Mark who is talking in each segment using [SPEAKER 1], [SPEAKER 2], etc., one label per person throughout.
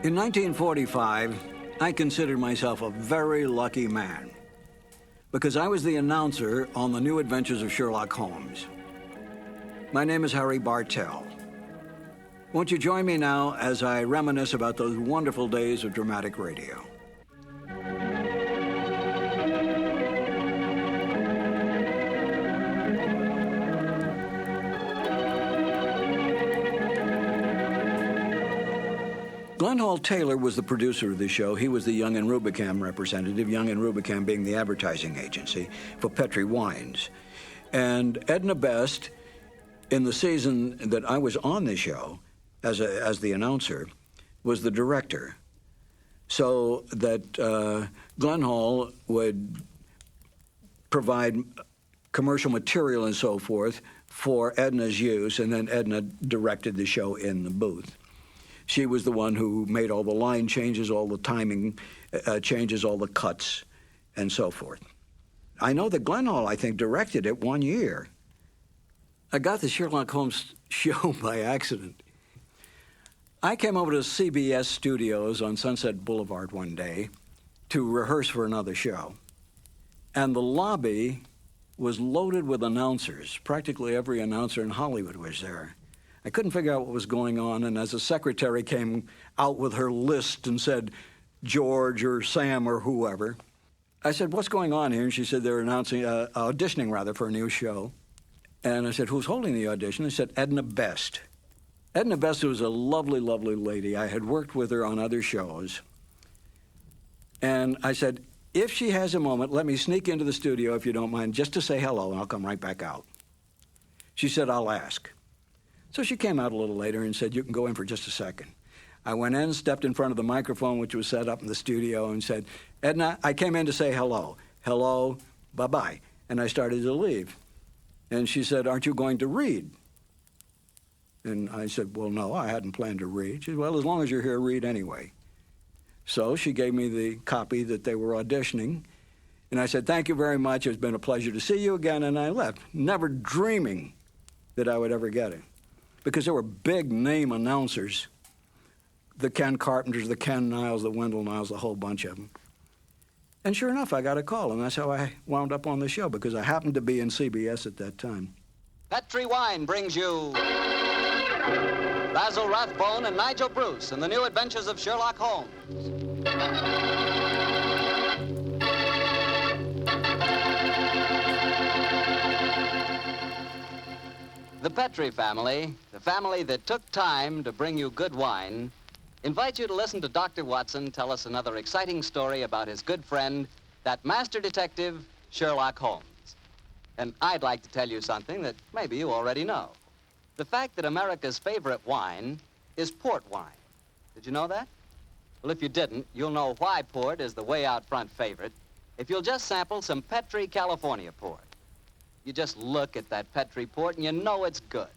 [SPEAKER 1] In 1945, I considered myself a very lucky man because I was the announcer on the New Adventures of Sherlock Holmes. My name is Harry Bartell. Won't you join me now as I reminisce about those wonderful days of dramatic radio? Glenn Hall Taylor was the producer of the show. He was the Young and Rubicam representative, Young and Rubicam being the advertising agency for Petri Wines. And Edna Best, in the season that I was on the show as the announcer, was the director. So that Glenn Hall would provide commercial material and so forth for Edna's use, and then Edna directed the show in the booth. She was the one who made all the line changes, all the timing changes, all the cuts, and so forth. I know that Glenn Hall, I think, directed it one year. I got the Sherlock Holmes show by accident. I came over to CBS Studios on Sunset Boulevard one day to rehearse for another show. And the lobby was loaded with announcers. Practically every announcer in Hollywood was there. I couldn't figure out what was going on, and as a secretary came out with her list and said, George or Sam or whoever, I said, what's going on here? And she said, they're auditioning for a new show. And I said, who's holding the audition? They said, Edna Best. Edna Best was a lovely, lovely lady. I had worked with her on other shows. And I said, if she has a moment, let me sneak into the studio, if you don't mind, just to say hello, and I'll come right back out. She said, I'll ask. So she came out a little later and said, you can go in for just a second. I went in, stepped in front of the microphone, which was set up in the studio, and said, Edna, I came in to say hello. Hello, bye-bye. And I started to leave. And she said, aren't you going to read? And I said, well, no, I hadn't planned to read. She said, well, as long as you're here, read anyway. So she gave me the copy that they were auditioning. And I said, thank you very much. It's been a pleasure to see you again. And I left, never dreaming that I would ever get it. Because there were big name announcers, the Ken Carpenters, the Ken Niles, the Wendell Niles, a whole bunch of them. And sure enough, I got a call, and that's how I wound up on the show, because I happened to be in CBS at that time.
[SPEAKER 2] Petri Wine brings you Basil Rathbone and Nigel Bruce in the New Adventures of Sherlock Holmes. The Petri family, the family that took time to bring you good wine, invites you to listen to Dr. Watson tell us another exciting story about his good friend, that master detective, Sherlock Holmes. And I'd like to tell you something that maybe you already know. The fact that America's favorite wine is port wine. Did you know that? Well, if you didn't, you'll know why port is the way out front favorite if you'll just sample some Petri California port. You just look at that Petri port and you know it's good.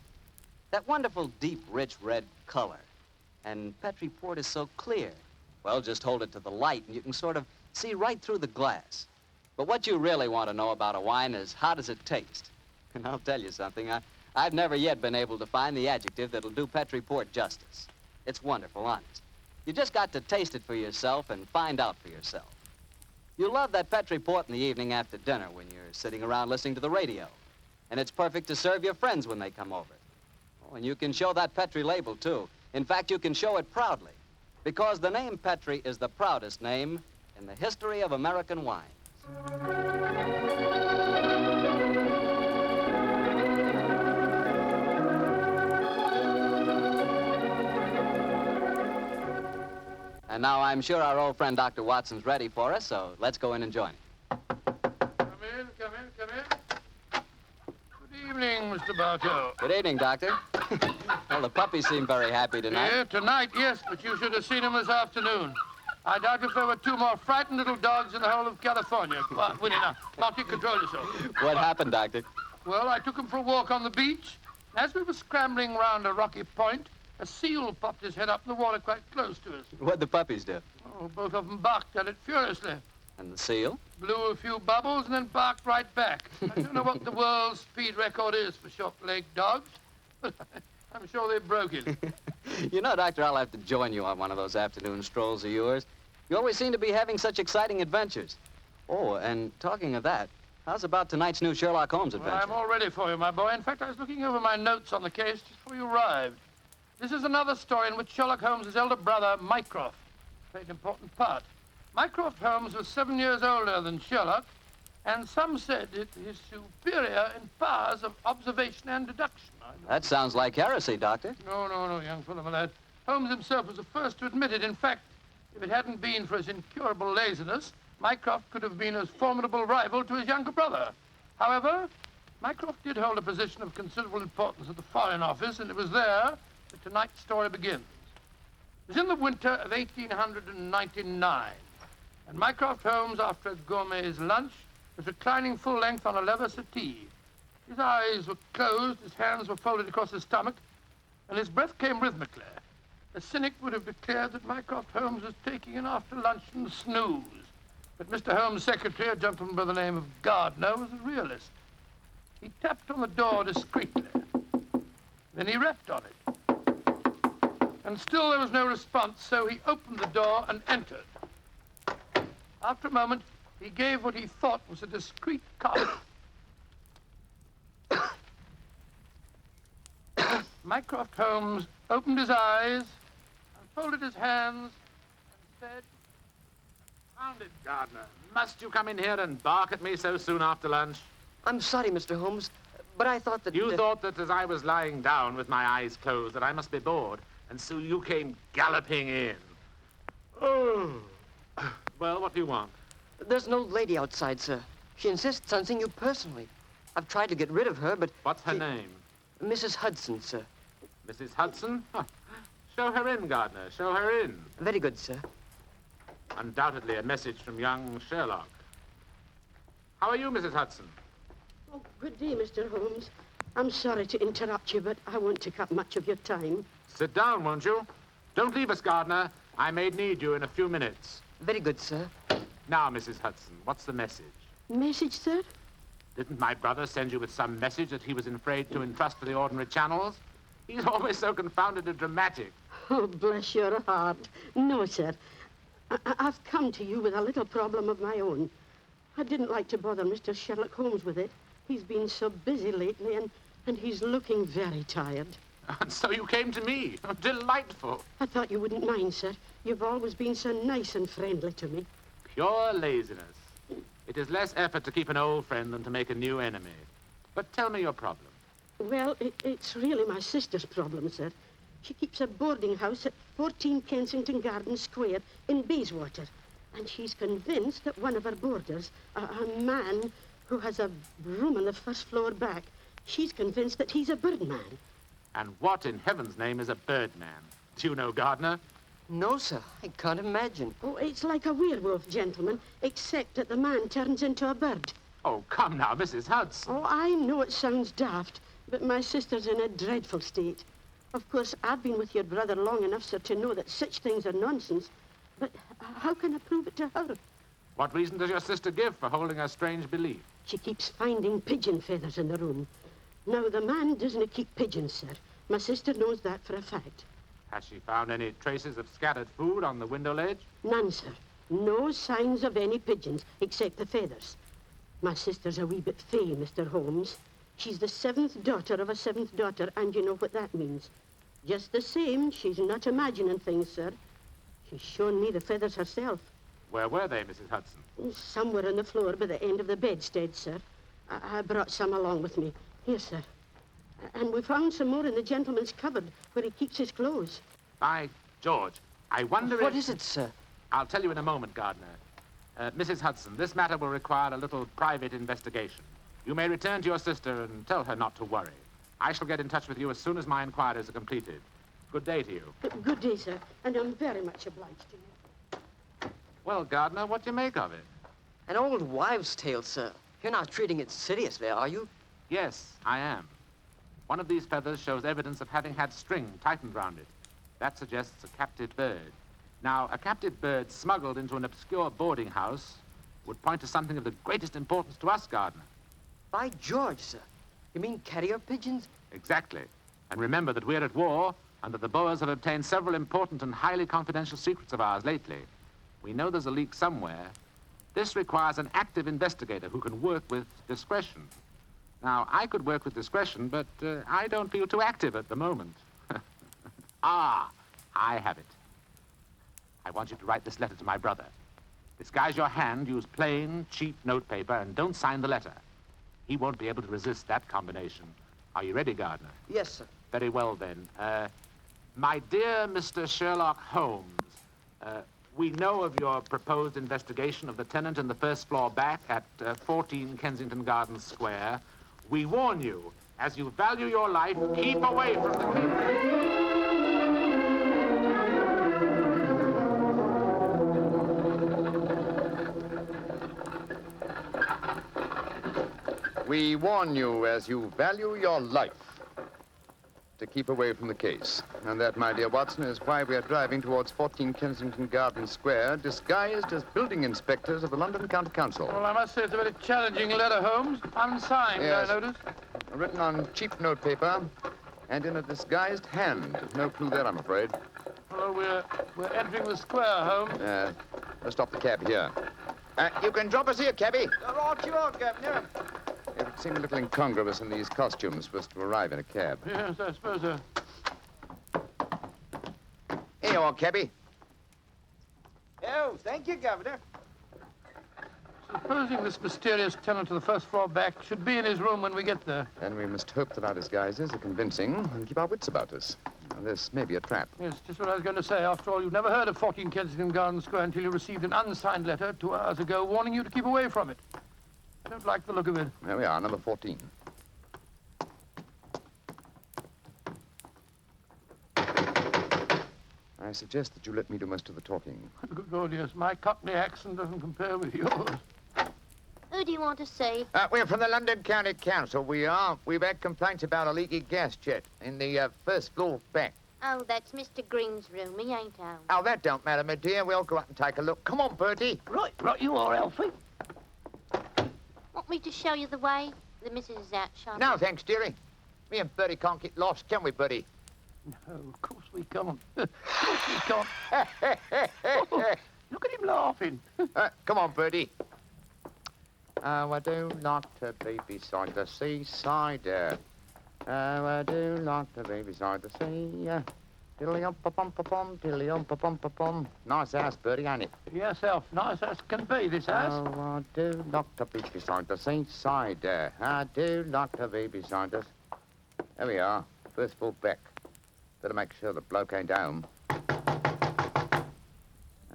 [SPEAKER 2] That wonderful, deep, rich red color. And Petri port is so clear. Well, just hold it to the light and you can sort of see right through the glass. But what you really want to know about a wine is how does it taste? And I'll tell you something, I've never yet been able to find the adjective that'll do Petri port justice. It's wonderful, honest. You just got to taste it for yourself and find out for yourself. You love that Petri port in the evening after dinner when you're sitting around listening to the radio. And it's perfect to serve your friends when they come over. Oh, and you can show that Petri label, too. In fact, you can show it proudly, because the name Petri is the proudest name in the history of American wines. And now I'm sure our old friend Dr. Watson's ready for us, so let's go in and join him.
[SPEAKER 3] Come in. Good evening, Mr. Bartell.
[SPEAKER 2] Good evening, Doctor. Well, the puppies seem very happy tonight.
[SPEAKER 3] Yeah, tonight, yes, but you should have seen them this afternoon. I doubt if there were two more frightened little dogs in the whole of California. Come on, Winnie, now you control yourself.
[SPEAKER 2] What happened, Doctor?
[SPEAKER 3] Well, I took them for a walk on the beach. As we were scrambling round a rocky point, a seal popped his head up in the water quite close to us.
[SPEAKER 2] What'd the puppies do?
[SPEAKER 3] Oh, both of them barked at it furiously.
[SPEAKER 2] And the seal?
[SPEAKER 3] Blew a few bubbles and then barked right back. I don't know what the world's speed record is for short-legged dogs, but I'm sure they broke it.
[SPEAKER 2] You know, Doctor, I'll have to join you on one of those afternoon strolls of yours. You always seem to be having such exciting adventures. Oh, and talking of that, how's about tonight's new Sherlock Holmes adventure?
[SPEAKER 3] Well, I'm all ready for you, my boy. In fact, I was looking over my notes on the case just before you arrived. This is another story in which Sherlock Holmes' elder brother, Mycroft, played an important part. Mycroft Holmes was 7 years older than Sherlock, and some said it is superior in powers of observation and deduction.
[SPEAKER 2] That sounds like heresy, Doctor.
[SPEAKER 3] No, young fellow, my lad. Holmes himself was the first to admit it. In fact, if it hadn't been for his incurable laziness, Mycroft could have been a formidable rival to his younger brother. However, Mycroft did hold a position of considerable importance at the Foreign Office, and it was there that tonight's story begins. It was in the winter of 1899, and Mycroft Holmes, after a gourmet's lunch, was reclining full length on a leather settee. His eyes were closed, his hands were folded across his stomach, and his breath came rhythmically. A cynic would have declared that Mycroft Holmes was taking an after-luncheon snooze. But Mr. Holmes' secretary, a gentleman by the name of Gardner, was a realist. He tapped on the door discreetly. Then he rapped on it. And still there was no response, so he opened the door and entered. After a moment, he gave what he thought was a discreet cough. Mycroft Holmes opened his eyes and folded his hands and said,
[SPEAKER 4] Found it, Gardner. Must you come in here and bark at me so soon after lunch?
[SPEAKER 5] I'm sorry, Mr. Holmes, but I thought that...
[SPEAKER 4] You thought that as I was lying down with my eyes closed that I must be bored, and so you came galloping in. Oh. Well, what do you want?
[SPEAKER 5] There's an old lady outside, sir. She insists on seeing you personally. I've tried to get rid of her, but...
[SPEAKER 4] What's her name?
[SPEAKER 5] Mrs. Hudson, sir.
[SPEAKER 4] Mrs. Hudson? Huh. Show her in, Gardner. Show her in.
[SPEAKER 5] Very good, sir.
[SPEAKER 4] Undoubtedly a message from young Sherlock. How are you, Mrs. Hudson?
[SPEAKER 6] Oh, good day, Mr. Holmes. I'm sorry to interrupt you, but I won't take up much of your time.
[SPEAKER 4] Sit down, won't you? Don't leave us, Gardner. I may need you in a few minutes.
[SPEAKER 5] Very good, sir.
[SPEAKER 4] Now, Mrs. Hudson, what's the message?
[SPEAKER 6] Message, sir?
[SPEAKER 4] Didn't my brother send you with some message that he was afraid to entrust to the ordinary channels? He's always so confoundedly dramatic.
[SPEAKER 6] Oh, bless your heart. No, sir. I've come to you with a little problem of my own. I didn't like to bother Mr. Sherlock Holmes with it. He's been so busy lately, and he's looking very tired.
[SPEAKER 4] And so you came to me. Delightful.
[SPEAKER 6] I thought you wouldn't mind, sir. You've always been so nice and friendly to me.
[SPEAKER 4] Pure laziness. It is less effort to keep an old friend than to make a new enemy. But tell me your problem.
[SPEAKER 6] Well, it's really my sister's problem, sir. She keeps a boarding house at 14 Kensington Garden Square in Bayswater. And she's convinced that one of her boarders, a man who has a room on the first floor back, she's convinced that he's a birdman.
[SPEAKER 4] And what in heaven's name is a birdman? Do you know, Gardner?
[SPEAKER 5] No, sir. I can't imagine.
[SPEAKER 6] Oh, it's like a werewolf, gentlemen, except that the man turns into a bird.
[SPEAKER 4] Oh, come now, Mrs. Hudson.
[SPEAKER 6] Oh, I know it sounds daft, but my sister's in a dreadful state. Of course, I've been with your brother long enough, sir, to know that such things are nonsense. But how can I prove it to her?
[SPEAKER 4] What reason does your sister give for holding a strange belief?
[SPEAKER 6] She keeps finding pigeon feathers in the room. Now, the man doesn't keep pigeons, sir. My sister knows that for a fact.
[SPEAKER 4] Has she found any traces of scattered food on the window ledge?
[SPEAKER 6] None, sir. No signs of any pigeons, except the feathers. My sister's a wee bit fey, Mr. Holmes. She's the seventh daughter of a seventh daughter, and you know what that means. Just the same, she's not imagining things, sir. She's shown me the feathers herself.
[SPEAKER 4] Where were they, Mrs. Hudson?
[SPEAKER 6] Somewhere on the floor by the end of the bedstead, sir. I brought some along with me. Here, sir. And we found some more in the gentleman's cupboard where he keeps his clothes.
[SPEAKER 4] By George, I wonder
[SPEAKER 5] What is it, sir?
[SPEAKER 4] I'll tell you in a moment, Gardner. Mrs. Hudson, this matter will require a little private investigation. You may return to your sister and tell her not to worry. I shall get in touch with you as soon as my inquiries are completed. Good day to you.
[SPEAKER 6] Good day, sir, and I'm very much obliged to you.
[SPEAKER 4] Well, Gardner, what do you make of it?
[SPEAKER 5] An old wives' tale, sir. You're not treating it seriously, are you?
[SPEAKER 4] Yes, I am. One of these feathers shows evidence of having had string tightened round it. That suggests a captive bird. Now, a captive bird smuggled into an obscure boarding house would point to something of the greatest importance to us, Gardner.
[SPEAKER 5] By George, sir. You mean carrier pigeons?
[SPEAKER 4] Exactly. And remember that we're at war, and that the Boers have obtained several important and highly confidential secrets of ours lately. We know there's a leak somewhere. This requires an active investigator who can work with discretion. Now, I could work with discretion, but I don't feel too active at the moment. Ah, I have it. I want you to write this letter to my brother. Disguise your hand, use plain, cheap notepaper, and don't sign the letter. He won't be able to resist that combination. Are you ready, Gardner?
[SPEAKER 5] Yes, sir.
[SPEAKER 4] Very well, then. My dear Mr. Sherlock Holmes, we know of your proposed investigation of the tenant in the first floor back at 14 Kensington Gardens Square. We warn you, as you value your life, keep away from the case.
[SPEAKER 7] We warn you, as you value your life, to keep away from the case. And that, my dear Watson, is why we are driving towards 14 Kensington Gardens Square, disguised as building inspectors of the London County Council.
[SPEAKER 3] Well, I must say it's a very challenging letter, Holmes. Unsigned,
[SPEAKER 7] Yes.
[SPEAKER 3] I notice.
[SPEAKER 7] Written on cheap notepaper and in a disguised hand. No clue there, I'm afraid.
[SPEAKER 3] Well, we're entering the square, Holmes.
[SPEAKER 7] Let's stop the cab here. You can drop us here, cabby.
[SPEAKER 5] Right you are, Governor.
[SPEAKER 7] It would seem a little incongruous in these costumes for us to arrive in a cab.
[SPEAKER 3] Yes, I suppose so.
[SPEAKER 7] Here you are, cabby.
[SPEAKER 5] Oh, thank you, Governor.
[SPEAKER 3] Supposing this mysterious tenant of the first floor back should be in his room when we get there.
[SPEAKER 7] And we must hope that our disguises are convincing and keep our wits about us. Now, this may be a trap.
[SPEAKER 3] Yes, just what I was going to say. After all, you've never heard of 14 Kensington Gardens Square until you received an unsigned letter 2 hours ago warning you to keep away from it. I don't like the look of it.
[SPEAKER 7] There we are, number 14. I suggest that you let me do most of the talking.
[SPEAKER 3] Good Lord, yes. My Cockney accent doesn't compare with yours.
[SPEAKER 8] Who do you want to see?
[SPEAKER 9] We're from the London County Council, we are. We've had complaints about a leaky gas jet in the first floor back.
[SPEAKER 8] Oh, that's Mr. Green's room. He ain't home.
[SPEAKER 9] Oh, that don't matter, my dear. We'll go up and take a look. Come on, Bertie.
[SPEAKER 3] Right, you are, Alfie.
[SPEAKER 8] Want me to show you the way? The missus is out shopping.
[SPEAKER 9] No, thanks, dearie. Me and Bertie can't get lost, can we, Bertie?
[SPEAKER 3] No, of course we can't. Of course we can't. Oh, look at him laughing.
[SPEAKER 9] Come on, Bertie. Oh, I do like to be beside the seaside. Oh, I do like to be beside the sea. Diddly-um-pa-pum-pa-pum, diddly-um-pa-pum-pa-pum. Nice house, Bertie, ain't it?
[SPEAKER 3] Yes, Alf. Nice as can be, this house.
[SPEAKER 9] Oh, I do like to be beside the seaside. I do like to be beside us. There we are. First floor back. Better make sure the bloke ain't home.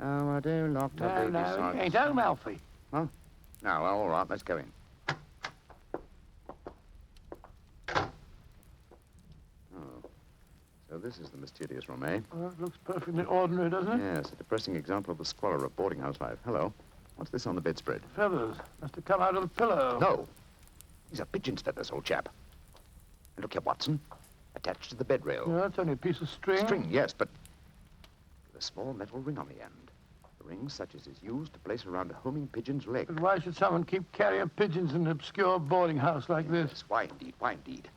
[SPEAKER 9] Oh, I do like to be beside
[SPEAKER 3] No,
[SPEAKER 9] us.
[SPEAKER 3] he ain't home, Alfie.
[SPEAKER 9] Huh? No, well, all right, let's go in. Oh, so this is the mysterious room, eh?
[SPEAKER 3] Well, it looks perfectly ordinary, doesn't it?
[SPEAKER 7] Yes, a depressing example of the squalor of boarding house life. Hello. What's this on the bedspread?
[SPEAKER 3] Feathers. Must have come out of the pillow.
[SPEAKER 7] No. These are pigeon's feathers, old chap. And look here, Watson. Attached to the bed rail.
[SPEAKER 3] Yeah, it's only a piece of string.
[SPEAKER 7] String, yes, but with a small metal ring on the end. A ring such as is used to place around a homing pigeon's leg.
[SPEAKER 3] But why should someone keep carrier pigeons in an obscure boarding house like this?
[SPEAKER 7] Yes, why indeed, why indeed?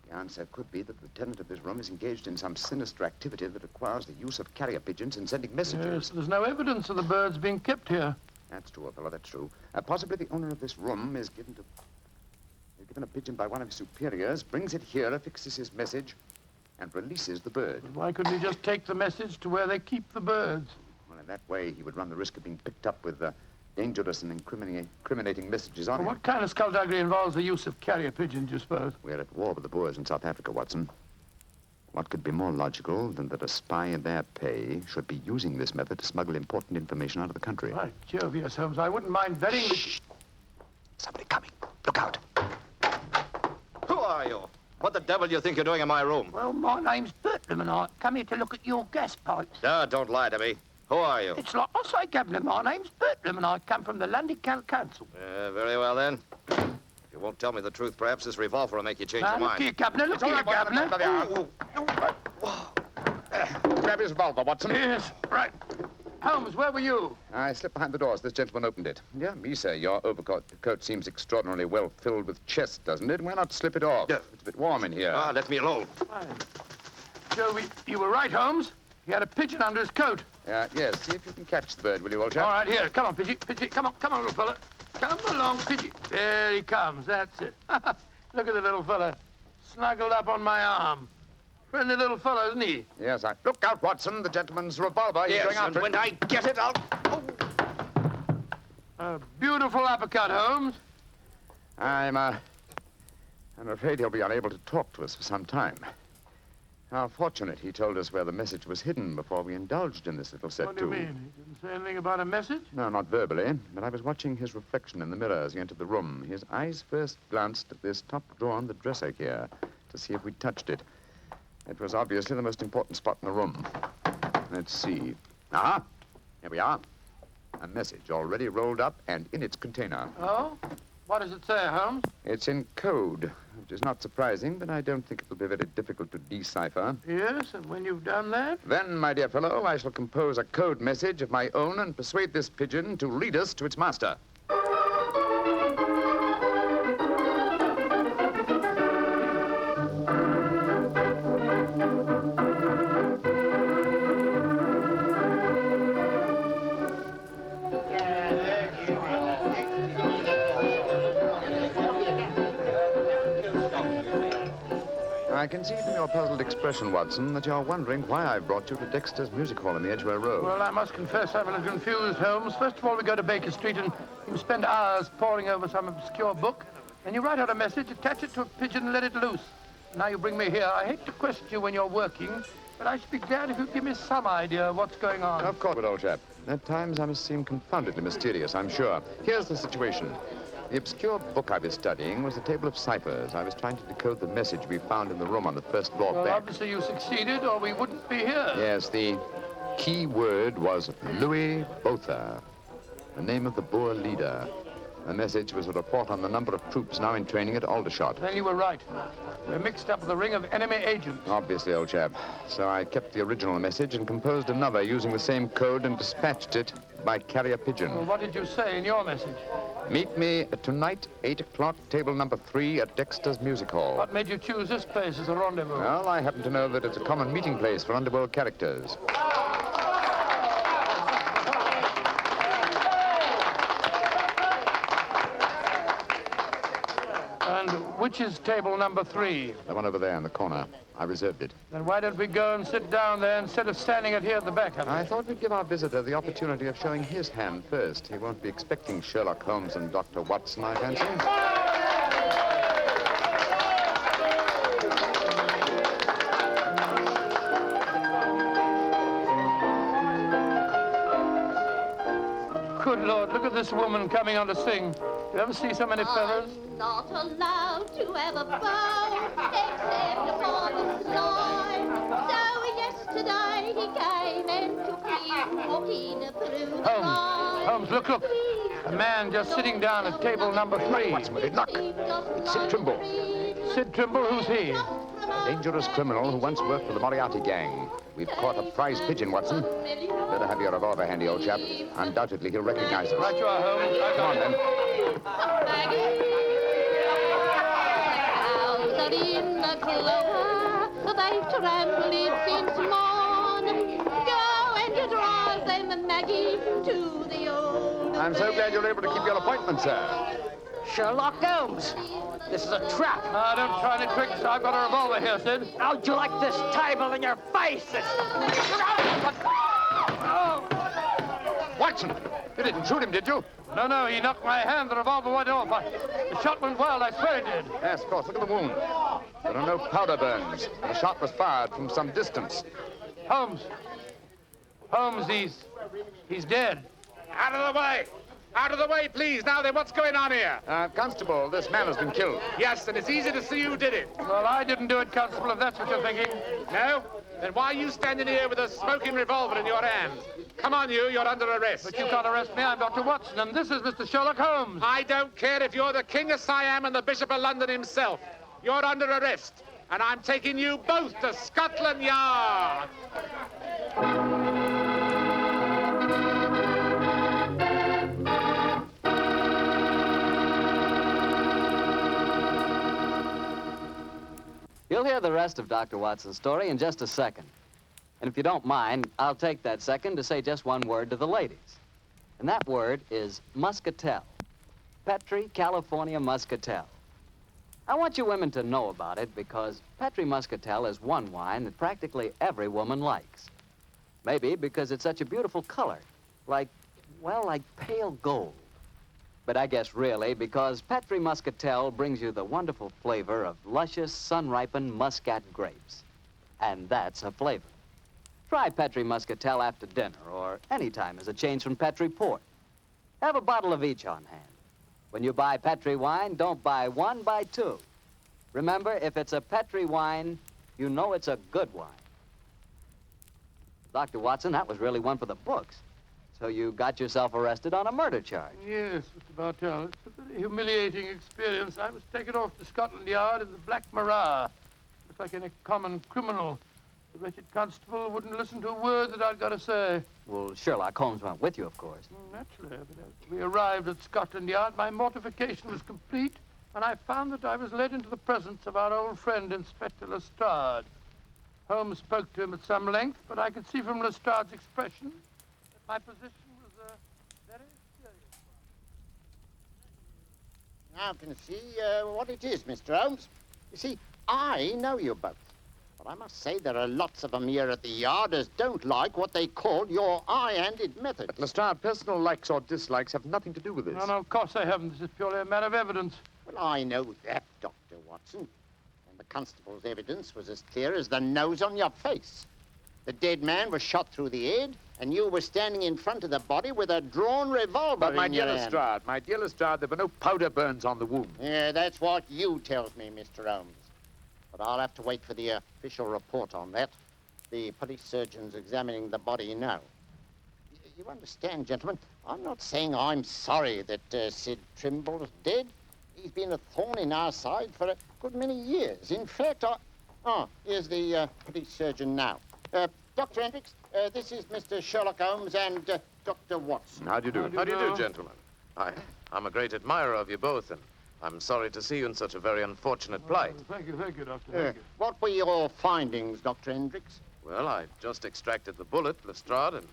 [SPEAKER 7] The answer could be that the tenant of this room is engaged in some sinister activity that requires the use of carrier pigeons in sending messages.
[SPEAKER 3] Yes, there's no evidence of the birds being kept here.
[SPEAKER 7] That's true, old fellow, that's true. Possibly the owner of this room is given a pigeon by one of his superiors, brings it here, affixes his message, and releases the bird.
[SPEAKER 3] But why couldn't he just take the message to where they keep the birds?
[SPEAKER 7] Well, in that way, he would run the risk of being picked up with dangerous and incriminating messages on
[SPEAKER 3] Well,
[SPEAKER 7] him.
[SPEAKER 3] what kind of skullduggery involves the use of carrier pigeons, you suppose?
[SPEAKER 7] We're at war with the Boers in South Africa, Watson. What could be more logical than that a spy in their pay should be using this method to smuggle important information out of the country?
[SPEAKER 3] By Jove, yes, Holmes. I wouldn't mind betting that...
[SPEAKER 7] Shh! Somebody coming. Look out.
[SPEAKER 10] Who are you? What the devil do you think you're doing in my room?
[SPEAKER 3] Well, my name's Bertram, and I come here to look at your gas pipes.
[SPEAKER 10] Don't lie to me. Who are you?
[SPEAKER 3] It's like I say, Governor, my name's Bertram, and I come from the London County Council.
[SPEAKER 10] Very well, then. If you won't tell me the truth, perhaps this revolver will make you change your
[SPEAKER 3] Look
[SPEAKER 10] mind.
[SPEAKER 3] here, Governor, look here, Governor.
[SPEAKER 7] Grab his revolver, Watson.
[SPEAKER 3] Yes, right. Holmes, where were you?
[SPEAKER 7] I slipped behind the door as this gentleman opened it. Yeah, me, sir. Your overcoat coat seems extraordinarily well filled with chest, doesn't it? Why not slip it off?
[SPEAKER 10] Yeah.
[SPEAKER 7] It's a bit warm in here.
[SPEAKER 10] Let me alone.
[SPEAKER 3] So you were right, Holmes. He had a pigeon under his coat.
[SPEAKER 7] Yes, see if you can catch the bird, will you, old chap?
[SPEAKER 3] All right, here. Come on, Pigeon. Pigeon, come on, little fella. Come along, Pigeon. There he comes. That's it. Look at the little fella. Snuggled up on my arm. Friendly little fellow, isn't he?
[SPEAKER 7] Yes, Look out, Watson. The gentleman's revolver. He's going after
[SPEAKER 10] when I get it, I'll...
[SPEAKER 3] A beautiful uppercut, Holmes.
[SPEAKER 7] I'm afraid he'll be unable to talk to us for some time. How fortunate he told us where the message was hidden before we indulged in this little set,
[SPEAKER 3] What do you mean? He didn't say anything about a message?
[SPEAKER 7] No, not verbally, but I was watching his reflection in the mirror as he entered the room. His eyes first glanced at this top drawer on the dresser here to see if we'd touched it. It was obviously the most important spot in the room. Let's see. Here we are. A message already rolled up and in its container.
[SPEAKER 3] Oh? What does it say, Holmes?
[SPEAKER 7] It's in code, which is not surprising, but I don't think it'll be very difficult to decipher.
[SPEAKER 3] Yes, and when you've done that?
[SPEAKER 7] Then, my dear fellow, I shall compose a code message of my own and persuade this pigeon to lead us to its master. I can see from your puzzled expression, Watson, that you're wondering why I've brought you to Dexter's Music Hall in the Edgware Road.
[SPEAKER 3] Well, I must confess I'm a little confused, Holmes. First of all, we go to Baker Street and you spend hours poring over some obscure book. Then you write out a message, attach it to a pigeon, and let it loose. Now you bring me here. I hate to question you when you're working, but I should be glad if you'd give me some idea of what's going on.
[SPEAKER 7] Of course, old chap. At times I must seem confoundedly mysterious, I'm sure. Here's the situation. The obscure book I was studying was a table of ciphers. I was trying to decode the message we found in the room on the first floor
[SPEAKER 3] Well,
[SPEAKER 7] back.
[SPEAKER 3] obviously you succeeded, or we wouldn't be here.
[SPEAKER 7] Yes, the key word was Louis Botha, the name of the Boer leader. The message was a report on the number of troops now in training at Aldershot.
[SPEAKER 3] Then you were right. We're mixed up with a ring of enemy agents.
[SPEAKER 7] Obviously, old chap. So I kept the original message and composed another using the same code and dispatched it by carrier pigeon.
[SPEAKER 3] Well, what did you say in your message?
[SPEAKER 7] Meet me tonight, 8 o'clock, table number 3 at Dexter's Music Hall.
[SPEAKER 3] What made you choose this place as a rendezvous?
[SPEAKER 7] Well, I happen to know that it's a common meeting place for underworld characters.
[SPEAKER 3] And which is table number 3?
[SPEAKER 7] The one over there in the corner. I reserved it.
[SPEAKER 3] Then why don't we go and sit down there instead of standing it here at the back?
[SPEAKER 7] I thought we'd give our visitor the opportunity of showing his hand first. He won't be expecting Sherlock Holmes and Dr. Watson, I fancy.
[SPEAKER 3] Good Lord, look at this woman coming on to sing. You ever see so many feathers?
[SPEAKER 8] I'm not allowed to have a bow except upon the side. So yesterday he came and took me walking through the ride.
[SPEAKER 3] Holmes, look. A man just sitting down at table number 3.
[SPEAKER 7] What's with it? Look. It's Sid Trimble.
[SPEAKER 3] Sid Trimble, who's he?
[SPEAKER 7] A dangerous criminal who once worked for the Moriarty gang. We've caught a prize pigeon, Watson. Better have your revolver handy, old chap. Undoubtedly, he'll recognize us.
[SPEAKER 3] Right you are, Holmes.
[SPEAKER 7] Come on, then.
[SPEAKER 8] Cows are in the clover, they've trampled it since morn. Go and drive them, Maggie, to the old.
[SPEAKER 7] I'm so glad you're able to keep your appointment, sir.
[SPEAKER 5] Sherlock Holmes. This is a trap.
[SPEAKER 3] Don't try any tricks. I've got a revolver here, Sid.
[SPEAKER 5] How'd you like this table in your face?
[SPEAKER 7] Watson, you didn't shoot him, did you?
[SPEAKER 3] No, he knocked my hand. The revolver went off. The shot went wild. I swear it did.
[SPEAKER 7] Yes, of course. Look at the wound. There are no powder burns. The shot was fired from some distance.
[SPEAKER 3] Holmes, he's dead.
[SPEAKER 4] Out of the way! Out of the way, please. Now then, what's going on here?
[SPEAKER 7] Constable, this man has been killed.
[SPEAKER 4] Yes, and it's easy to see who did it.
[SPEAKER 3] Well, I didn't do it, Constable, if that's what you're thinking.
[SPEAKER 4] No? Then why are you standing here with a smoking revolver in your hand? Come on, you're under arrest.
[SPEAKER 3] But you can't arrest me. I'm Dr. Watson, and this is Mr. Sherlock Holmes.
[SPEAKER 4] I don't care if you're the King of Siam and the Bishop of London himself. You're under arrest, and I'm taking you both to Scotland Yard.
[SPEAKER 2] You'll hear the rest of Dr. Watson's story in just a second. And if you don't mind, I'll take that second to say just one word to the ladies. And that word is muscatel. Petri California Muscatel. I want you women to know about it because Petri Muscatel is one wine that practically every woman likes. Maybe because it's such a beautiful color, like pale gold. But I guess really because Petri Muscatel brings you the wonderful flavor of luscious, sun-ripened Muscat grapes. And that's a flavor. Try Petri Muscatel after dinner or any time as a change from Petri port. Have a bottle of each on hand. When you buy Petri wine, don't buy one, buy two. Remember, if it's a Petri wine, you know it's a good wine. Dr. Watson, that was really one for the books. So you got yourself arrested on a murder charge.
[SPEAKER 3] Yes, Mr. Bartell. It's a very humiliating experience. I was taken off to Scotland Yard in the Black Marat. Just like any common criminal. The wretched constable wouldn't listen to a word that I'd got to say.
[SPEAKER 2] Well, Sherlock Holmes went with you, of course.
[SPEAKER 3] Naturally, but as we arrived at Scotland Yard, my mortification was complete, and I found that I was led into the presence of our old friend, Inspector Lestrade. Holmes spoke to him at some length, but I could see from Lestrade's expression that my position was a very serious one.
[SPEAKER 9] Now I can see what it is, Mr. Holmes. You see, I know you both. But I must say there are lots of them here at the Yard as don't like what they call your high-handed methods.
[SPEAKER 7] But, Lestrade, personal likes or dislikes have nothing to do with this.
[SPEAKER 3] No, of course they haven't. This is purely a matter of evidence.
[SPEAKER 9] Well, I know that, Dr. Watson. And the constable's evidence was as clear as the nose on your face. The dead man was shot through the head, and you were standing in front of the body with a drawn revolver
[SPEAKER 7] But, my
[SPEAKER 9] in
[SPEAKER 7] dear
[SPEAKER 9] your hand.
[SPEAKER 7] Lestrade, there were no powder burns on the wound.
[SPEAKER 9] Yeah, that's what you tells me, Mr. Holmes. But I'll have to wait for the official report on that. The police surgeon's examining the body now. You understand, gentlemen, I'm not saying I'm sorry that Sid Trimble's dead. He's been a thorn in our side for a good many years. In fact, here's the police surgeon now. Dr. Hendricks, this is Mr. Sherlock Holmes and Dr. Watson.
[SPEAKER 10] How do you do? How do you do, gentlemen? I'm a great admirer of you both, and I'm sorry to see you in such a very unfortunate plight.
[SPEAKER 3] Thank you, Doctor. Thank you.
[SPEAKER 9] What were your findings, Dr. Hendricks?
[SPEAKER 10] Well, I just extracted the bullet, Lestrade, and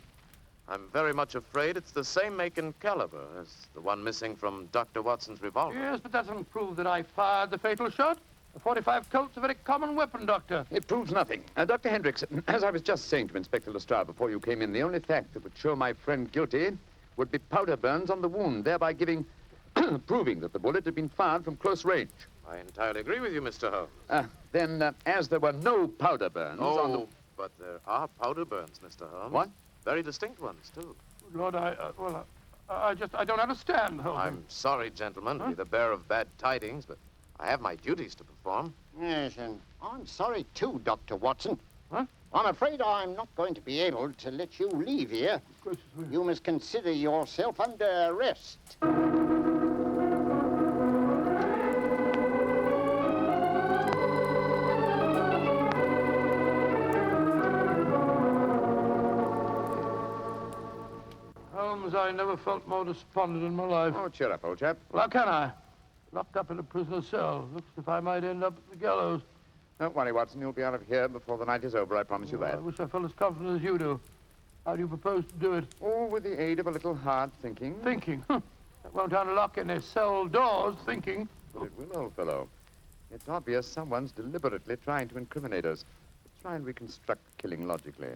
[SPEAKER 10] I'm very much afraid it's the same make and caliber as the one missing from Dr. Watson's revolver.
[SPEAKER 3] Yes, but that doesn't prove that I fired the fatal shot. A .45 Colt's a very common weapon, Doctor.
[SPEAKER 11] It proves nothing. Dr. Hendricks, as I was just saying to Inspector Lestrade before you came in, the only fact that would show my friend guilty would be powder burns on the wound, thereby proving that the bullet had been fired from close range.
[SPEAKER 10] I entirely agree with you, Mr. Holmes.
[SPEAKER 11] Then, as there were no powder burns on the...
[SPEAKER 10] But there are powder burns, Mr. Holmes.
[SPEAKER 11] What?
[SPEAKER 10] Very distinct ones, too.
[SPEAKER 3] Lord, I don't understand, Holmes.
[SPEAKER 10] I'm sorry, gentlemen, to be the bearer of bad tidings, but I have my duties to perform.
[SPEAKER 9] Yes, and I'm sorry too, Dr. Watson.
[SPEAKER 3] Huh?
[SPEAKER 9] I'm afraid I'm not going to be able to let you leave here.
[SPEAKER 3] Of course.
[SPEAKER 9] You must consider yourself under arrest.
[SPEAKER 3] Holmes, I never felt more despondent in my life.
[SPEAKER 11] Oh, cheer up, old chap.
[SPEAKER 3] Well, how can I? Locked up in a prisoner's cell. Looks as if I might end up at the gallows.
[SPEAKER 11] Don't worry, Watson. You'll be out of here before the night is over, I promise you
[SPEAKER 3] I
[SPEAKER 11] that.
[SPEAKER 3] wish I felt as confident as you do. How do you propose to do it?
[SPEAKER 11] Oh, with the aid of a little hard thinking.
[SPEAKER 3] Thinking? That won't unlock any cell doors, thinking.
[SPEAKER 11] But it will, old fellow. It's obvious someone's deliberately trying to incriminate us. Let's try and reconstruct the killing logically.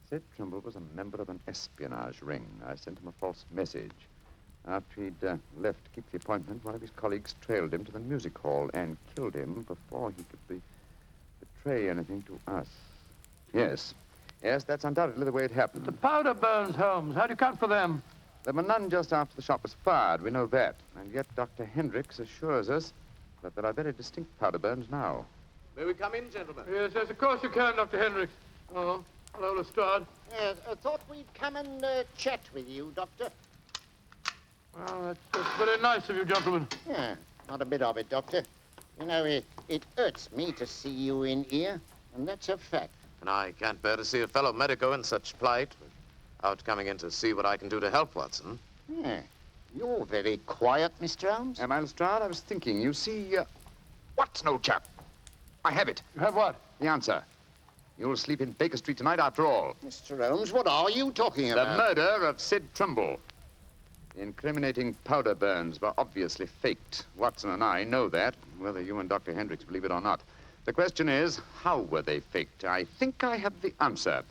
[SPEAKER 11] Sid Trimble was a member of an espionage ring. I sent him a false message. After he'd left to keep the appointment, one of his colleagues trailed him to the music hall and killed him before he could betray anything to us. Yes, that's undoubtedly the way it happened.
[SPEAKER 3] The powder burns, Holmes. How do you account for them?
[SPEAKER 11] There were none just after the shot was fired. We know that. And yet Dr. Hendricks assures us that there are very distinct powder burns now.
[SPEAKER 10] May we come in, gentlemen?
[SPEAKER 3] Yes, of course you can, Dr. Hendricks. Oh, hello, Lestrade.
[SPEAKER 9] Yes, I thought we'd come and chat with you, Doctor.
[SPEAKER 3] Well, that's very nice of you, gentlemen.
[SPEAKER 9] Yeah, not a bit of it, Doctor. You know, it hurts me to see you in here, and that's a fact.
[SPEAKER 10] And I can't bear to see a fellow medico in such plight without coming in to see what I can do to help Watson.
[SPEAKER 9] Yeah, you're very quiet, Mr. Holmes.
[SPEAKER 11] Am I, Lestrade? I was thinking, you see,
[SPEAKER 7] Watson, old chap.
[SPEAKER 11] I have it.
[SPEAKER 3] You have what?
[SPEAKER 11] The answer. You'll sleep in Baker Street tonight after all.
[SPEAKER 12] Mr. Holmes, what are you talking
[SPEAKER 11] The
[SPEAKER 12] about?
[SPEAKER 11] murder of Sid Trimble. The incriminating powder burns were obviously faked. Watson and I know that, whether you and Dr. Hendricks believe it or not. The question is, how were they faked? I think I have the answer.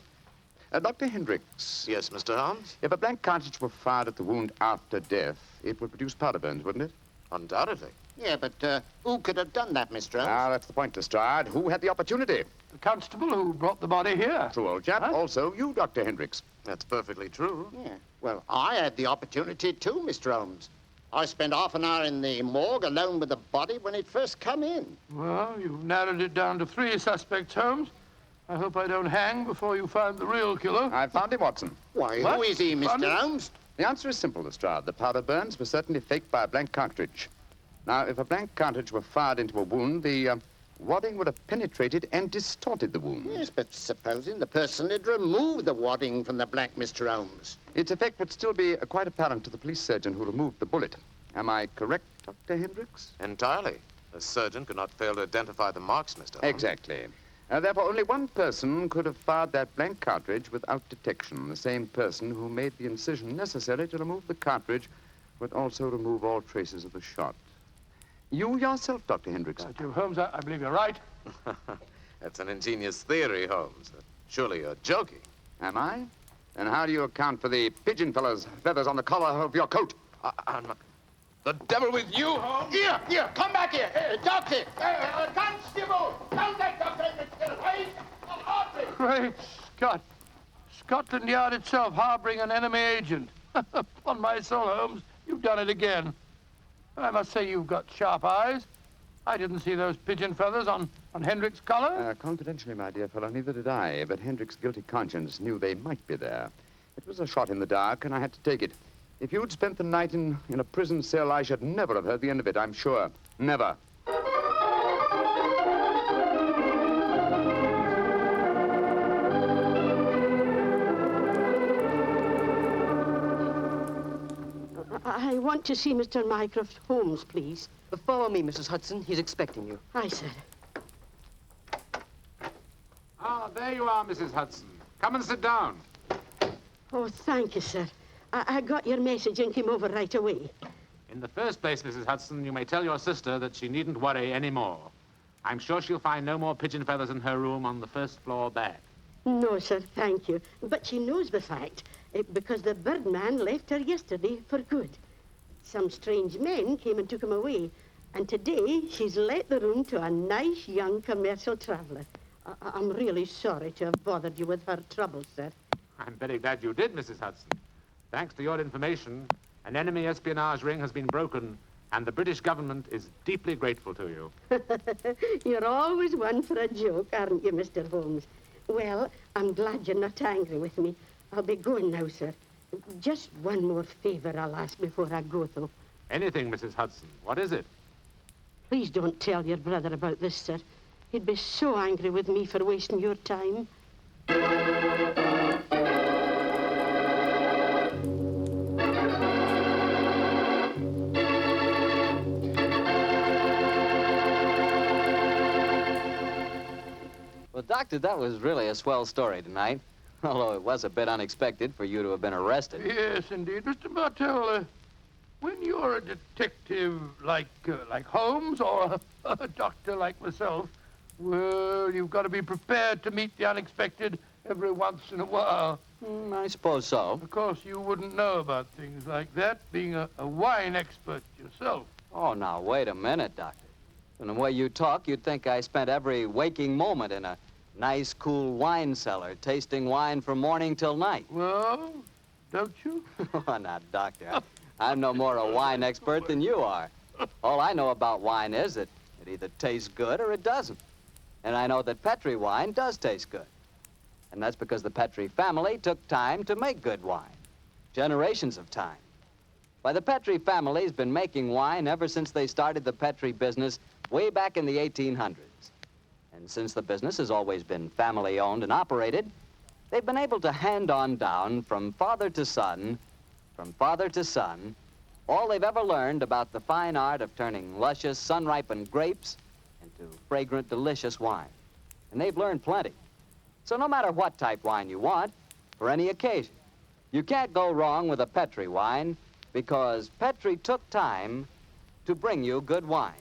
[SPEAKER 11] Dr. Hendricks.
[SPEAKER 10] Yes, Mr. Holmes?
[SPEAKER 11] If a blank cartridge were fired at the wound after death, it would produce powder burns, wouldn't it?
[SPEAKER 10] Undoubtedly.
[SPEAKER 12] Yeah, but who could have done that, Mr. Holmes?
[SPEAKER 11] Ah, that's the point, Lestrade. Who had the opportunity?
[SPEAKER 3] The constable who brought the body here.
[SPEAKER 11] True, old chap.
[SPEAKER 3] Huh?
[SPEAKER 11] Also, you, Dr. Hendricks.
[SPEAKER 10] That's perfectly true.
[SPEAKER 12] Yeah. Well, I had the opportunity too, Mr. Holmes. I spent half an hour in the morgue alone with the body when it first come in.
[SPEAKER 3] Well, you've narrowed it down to 3 suspects, Holmes. I hope I don't hang before you find the real killer.
[SPEAKER 11] I found him, Watson.
[SPEAKER 12] Why,
[SPEAKER 3] What?
[SPEAKER 12] who is he, Mr.
[SPEAKER 3] Pardon?
[SPEAKER 12] Holmes?
[SPEAKER 11] The answer is simple, Lestrade. The powder burns were certainly faked by a blank cartridge. Now, if a blank cartridge were fired into a wound, the wadding would have penetrated and distorted the wound.
[SPEAKER 12] Yes, but supposing the person had removed the wadding from the blank, Mr. Holmes.
[SPEAKER 11] Its effect would still be quite apparent to the police surgeon who removed the bullet. Am I correct, Dr. Hendricks?
[SPEAKER 10] Entirely. A surgeon could not fail to identify the marks, Mr. Holmes.
[SPEAKER 11] Exactly. Therefore, only one person could have fired that blank cartridge without detection. The same person who made the incision necessary to remove the cartridge would also remove all traces of the shot. You yourself, Dr. Hendricks.
[SPEAKER 3] Dear Holmes, I believe you're right.
[SPEAKER 10] That's an ingenious theory, Holmes. Surely you're joking.
[SPEAKER 11] Am I? And how do you account for the pigeon fellow's feathers on the collar of your coat?
[SPEAKER 10] I'm not... The devil with you, Holmes!
[SPEAKER 12] Here, come back here. Doctor, constable, don't let Dr. Hendricks get away.
[SPEAKER 3] Great Scott. Scotland Yard itself harboring an enemy agent. Upon my soul, Holmes, you've done it again. I must say you've got sharp eyes. I didn't see those pigeon feathers on Hendricks' collar.
[SPEAKER 11] Confidentially, my dear fellow, neither did I, but Hendricks' guilty conscience knew they might be there. It was a shot in the dark, and I had to take it. If you'd spent the night in a prison cell, I should never have heard the end of it, I'm sure. Never.
[SPEAKER 6] I want to see Mr. Mycroft Holmes, please.
[SPEAKER 5] Follow me, Mrs. Hudson. He's expecting you.
[SPEAKER 6] Aye, sir.
[SPEAKER 4] Ah, there you are, Mrs. Hudson. Come and sit down.
[SPEAKER 6] Oh, thank you, sir. I got your message and came over right away.
[SPEAKER 4] In the first place, Mrs. Hudson, you may tell your sister that she needn't worry any more. I'm sure she'll find no more pigeon feathers in her room on the first floor back.
[SPEAKER 6] No, sir, thank you. But she knows the fact, because the birdman left her yesterday for good. Some strange men came and took him away, and today she's let the room to a nice young commercial traveller. I'm really sorry to have bothered you with her troubles, sir.
[SPEAKER 4] I'm very glad you did, Mrs. Hudson. Thanks to your information, an enemy espionage ring has been broken, and the British government is deeply grateful to you.
[SPEAKER 6] You're always one for a joke, aren't you, Mr. Holmes? Well, I'm glad you're not angry with me. I'll be going now, sir. Just one more favor I'll ask before I go, though.
[SPEAKER 4] Anything, Mrs. Hudson. What is it?
[SPEAKER 6] Please don't tell your brother about this, sir. He'd be so angry with me for wasting your time.
[SPEAKER 2] Well, Doctor, that was really a swell story tonight. Although it was a bit unexpected for you to have been arrested.
[SPEAKER 3] Yes, indeed. Mr. Martell, when you're a detective like Holmes or a doctor like myself, well, you've got to be prepared to meet the unexpected every once in a while.
[SPEAKER 2] I suppose so.
[SPEAKER 3] Of course, you wouldn't know about things like that, being a wine expert yourself.
[SPEAKER 2] Oh, now, wait a minute, Doctor. From the way you talk, you'd think I spent every waking moment in a nice, cool wine cellar, tasting wine from morning till night.
[SPEAKER 3] Well, don't you?
[SPEAKER 2] Oh, now, Doctor, I'm no more a wine expert than you are. All I know about wine is that it either tastes good or it doesn't. And I know that Petri wine does taste good. And that's because the Petri family took time to make good wine. Generations of time. Why, the Petri family's been making wine ever since they started the Petri business way back in the 1800s. And since the business has always been family-owned and operated, they've been able to hand on down from father to son, all they've ever learned about the fine art of turning luscious, sun-ripened grapes to fragrant, delicious wine. And they've learned plenty. So no matter what type wine you want, for any occasion, you can't go wrong with a Petri wine because Petri took time to bring you good wine.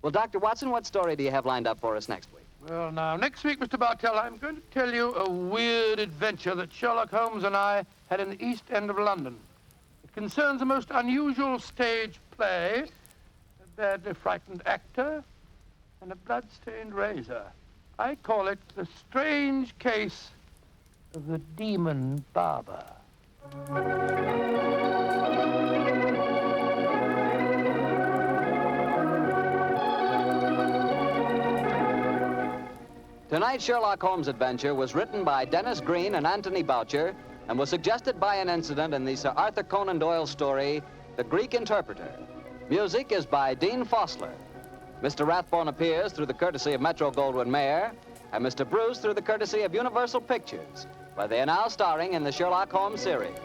[SPEAKER 2] Well, Dr. Watson, what story do you have lined up for us next week?
[SPEAKER 3] Well, now, next week, Mr. Bartell, I'm going to tell you a weird adventure that Sherlock Holmes and I had in the East End of London. It concerns a most unusual stage play, a badly frightened actor, and a blood-stained razor. I call it The Strange Case of the Demon Barber.
[SPEAKER 2] Tonight's Sherlock Holmes adventure was written by Dennis Green and Anthony Boucher and was suggested by an incident in the Sir Arthur Conan Doyle story, The Greek Interpreter. Music is by Dean Fossler. Mr. Rathbone appears through the courtesy of Metro-Goldwyn-Mayer, and Mr. Bruce through the courtesy of Universal Pictures, where they are now starring in the Sherlock Holmes series.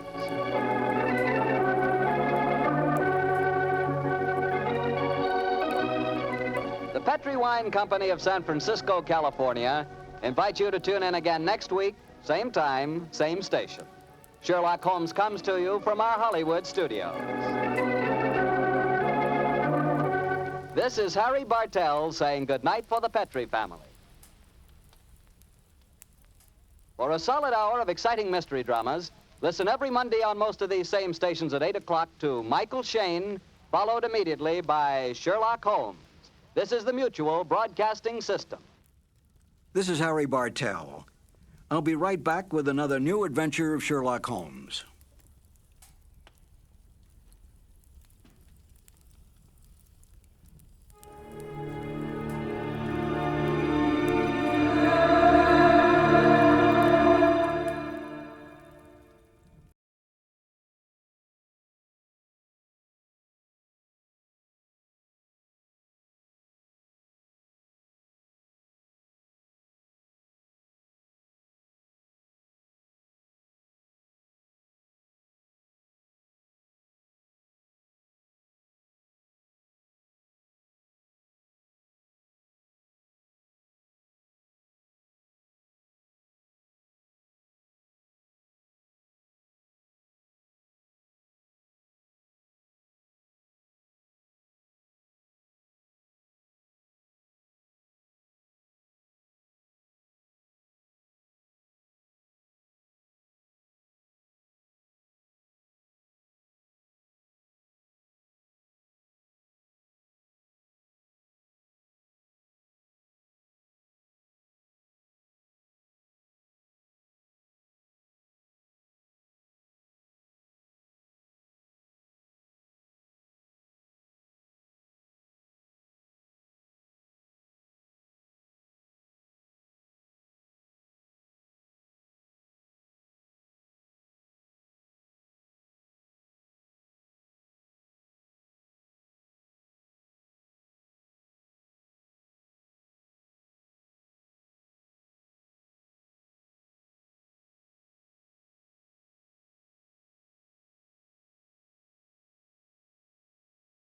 [SPEAKER 2] The Petri Wine Company of San Francisco, California, invites you to tune in again next week, same time, same station. Sherlock Holmes comes to you from our Hollywood studios. This is Harry Bartell saying goodnight for the Petri family. For a solid hour of exciting mystery dramas, listen every Monday on most of these same stations at 8 o'clock to Michael Shayne, followed immediately by Sherlock Holmes. This is the Mutual Broadcasting System.
[SPEAKER 1] This is Harry Bartell. I'll be right back with another new adventure of Sherlock Holmes.